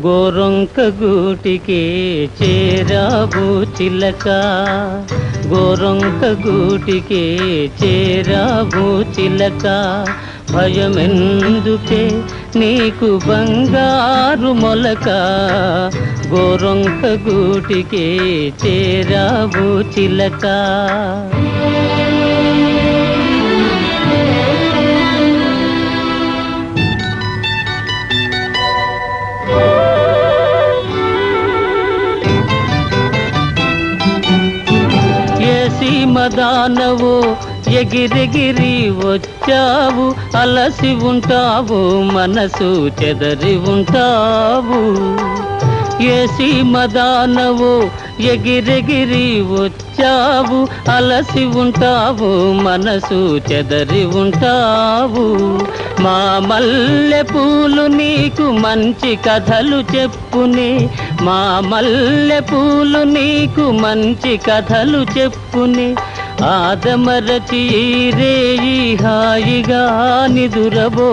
గోరొంక గూటికి చేరావు చిలక, గోరొంక గూటికి చేరావు చిలక. భయమెందుకే నీకు బంగారు మొలక, గోరొంక గూటికి చేరావు చిలక. సీమదానవు ఎగిరెగిరి వచ్చావు, అలసి ఉంటావు మనసు చెదరి ఉంటావు. ఏ సీమదానవు ఎగిరెగిరి వచ్చావు, అలసి ఉంటావు మనసు చెదరి ఉంటావు. మా మల్లె పూలు నీకు మంచి కథలు చెప్పునే, మా మల్లె పూలు నీకు మంచి కథలు చెప్పునే. ఆదమరచి రేయి హాయిగా నిదురబో,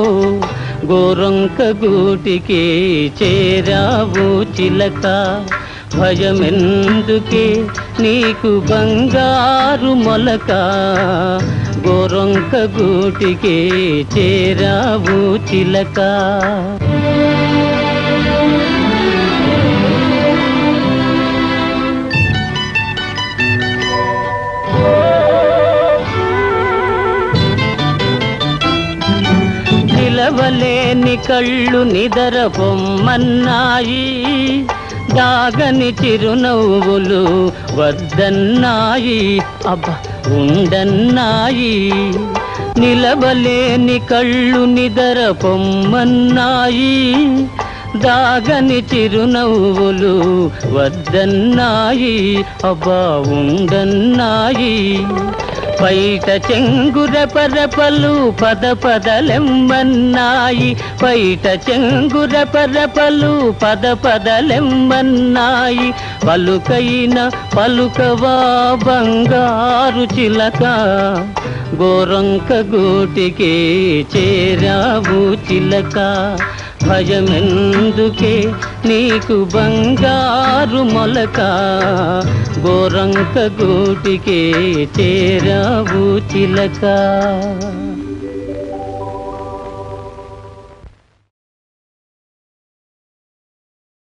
గోరొంక గూటికి చేరావు చిలక. భయమెందుకే నీకు బంగారు మొలక, గోరొంక గూటికి చేరావు చిలక. నిలవలేని కళ్ళు నిదర పొమ్మన్నాయి, దాగని చిరునవ్వులు వద్దన్నాయి, అబ్బా ఉండన్నాయి. నిలవలేని కళ్ళు నిదర పొమ్మన్నాయి, దాగని చిరునవ్వులు వద్దన్నాయి, అబ్బా ఉండన్నాయి. పైట చెంగుర పరపలు పద పదలెమ్మన్నాయి, పైట చెంగుర పరపలు పద పదలెమ్మన్నాయి. పలుకైన పలుకవా బంగారు చిలక, గోరొంక గూటికి చేరావు చిలక. భయమెందుకే నీకు బంగారు మొలక, గోరొంక గూటికి చేరావు చిలక.